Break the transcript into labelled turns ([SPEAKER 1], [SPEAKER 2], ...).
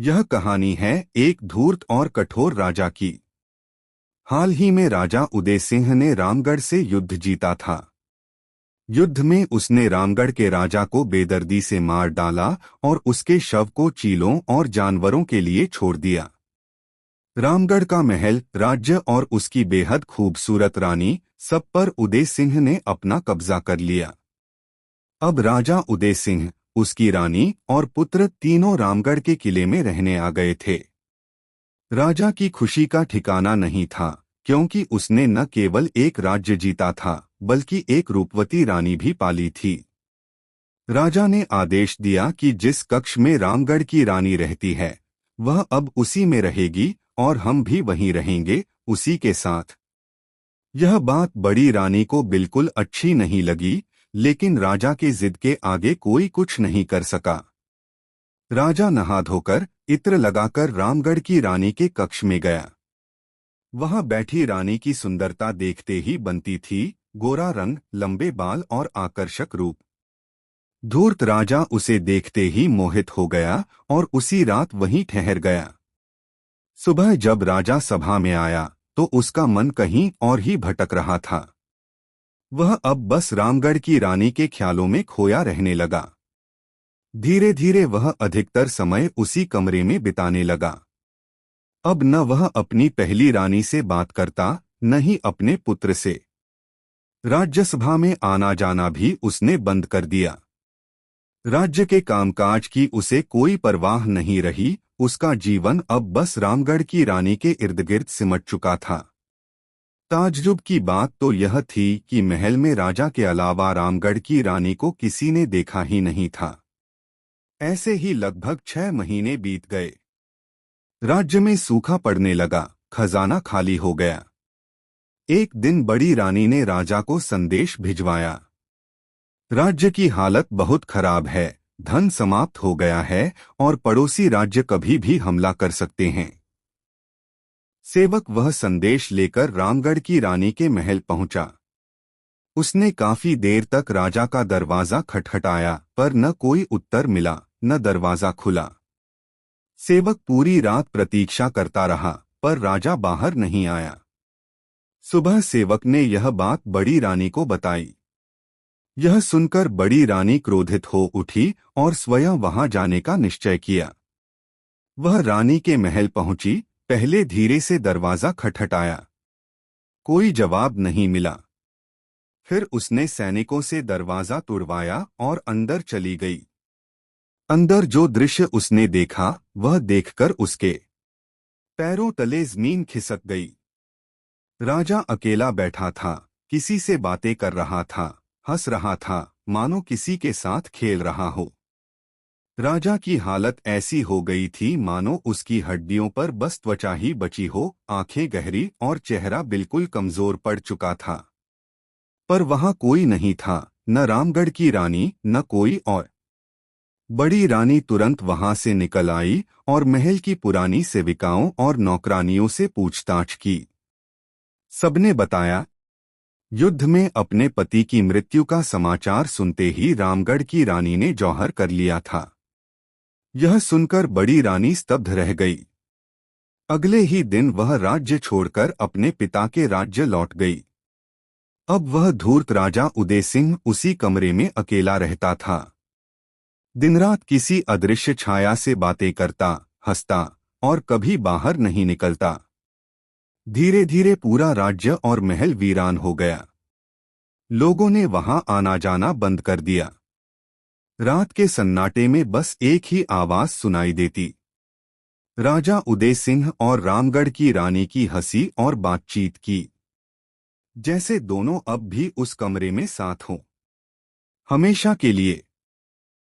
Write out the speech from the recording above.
[SPEAKER 1] यह कहानी है एक धूर्त और कठोर राजा की। हाल ही में राजा उदय सिंह ने रामगढ़ से युद्ध जीता था। युद्ध में उसने रामगढ़ के राजा को बेदर्दी से मार डाला और उसके शव को चीलों और जानवरों के लिए छोड़ दिया। रामगढ़ का महल, राज्य और उसकी बेहद खूबसूरत रानी, सब पर उदय सिंह ने अपना कब्जा कर लिया। अब राजा उदय सिंह, उसकी रानी और पुत्र तीनों रामगढ़ के किले में रहने आ गए थे। राजा की खुशी का ठिकाना नहीं था, क्योंकि उसने न केवल एक राज्य जीता था बल्कि एक रूपवती रानी भी पाली थी। राजा ने आदेश दिया कि जिस कक्ष में रामगढ़ की रानी रहती है वह अब उसी में रहेगी और हम भी वहीं रहेंगे, उसी के साथ। यह बात बड़ी रानी को बिल्कुल अच्छी नहीं लगी, लेकिन राजा के जिद के आगे कोई कुछ नहीं कर सका। राजा नहा धोकर इत्र लगाकर रामगढ़ की रानी के कक्ष में गया। वहां बैठी रानी की सुंदरता देखते ही बनती थी, गोरा रंग, लंबे बाल और आकर्षक रूप। धूर्त राजा उसे देखते ही मोहित हो गया और उसी रात वहीं ठहर गया। सुबह जब राजा सभा में आया तो उसका मन कहीं और ही भटक रहा था। वह अब बस रामगढ़ की रानी के ख्यालों में खोया रहने लगा। धीरे धीरे वह अधिकतर समय उसी कमरे में बिताने लगा। अब न वह अपनी पहली रानी से बात करता, न ही अपने पुत्र से। राज्यसभा में आना जाना भी उसने बंद कर दिया। राज्य के कामकाज की उसे कोई परवाह नहीं रही। उसका जीवन अब बस रामगढ़ की रानी के इर्द गिर्द सिमट चुका था। ताज्जुब की बात तो यह थी कि महल में राजा के अलावा रामगढ़ की रानी को किसी ने देखा ही नहीं था। ऐसे ही लगभग 6 महीने बीत गए। राज्य में सूखा पड़ने लगा, खजाना खाली हो गया। एक दिन बड़ी रानी ने राजा को संदेश भिजवाया। राज्य की हालत बहुत खराब है, धन समाप्त हो गया है और पड़ोसी राज्य कभी भी हमला कर सकते हैं। सेवक वह संदेश लेकर रामगढ़ की रानी के महल पहुंचा। उसने काफी देर तक राजा का दरवाजा खटखटाया, पर न कोई उत्तर मिला, न दरवाजा खुला। सेवक पूरी रात प्रतीक्षा करता रहा, पर राजा बाहर नहीं आया। सुबह सेवक ने यह बात बड़ी रानी को बताई। यह सुनकर बड़ी रानी क्रोधित हो उठी और स्वयं वहां जाने का निश्चय किया। वह रानी के महल पहुंची, पहले धीरे से दरवाजा खटखटाया। कोई जवाब नहीं मिला। फिर उसने सैनिकों से दरवाजा तुड़वाया और अंदर चली गई। अंदर जो दृश्य उसने देखा वह देखकर उसके पैरों तले जमीन खिसक गई। राजा अकेला बैठा था, किसी से बातें कर रहा था, हंस रहा था, मानो किसी के साथ खेल रहा हो। राजा की हालत ऐसी हो गई थी मानो उसकी हड्डियों पर बस त्वचा ही बची हो, आंखें गहरी और चेहरा बिल्कुल कमजोर पड़ चुका था। पर वहां कोई नहीं था, न रामगढ़ की रानी, न कोई और। बड़ी रानी तुरंत वहां से निकल आई और महल की पुरानी सेविकाओं और नौकरानियों से पूछताछ की। सबने बताया, युद्ध में अपने पति की मृत्यु का समाचार सुनते ही रामगढ़ की रानी ने जौहर कर लिया था। यह सुनकर बड़ी रानी स्तब्ध रह गई। अगले ही दिन वह राज्य छोड़कर अपने पिता के राज्य लौट गई। अब वह धूर्त राजा उदय सिंह उसी कमरे में अकेला रहता था। दिन-रात किसी अदृश्य छाया से बातें करता, हंसता और कभी बाहर नहीं निकलता। धीरे धीरे पूरा राज्य और महल वीरान हो गया। लोगों ने वहां आना जाना बंद कर दिया। रात के सन्नाटे में बस एक ही आवाज सुनाई देती, राजा उदय सिंह और रामगढ़ की रानी की हंसी और बातचीत की, जैसे दोनों अब भी उस कमरे में साथ हों, हमेशा के लिए।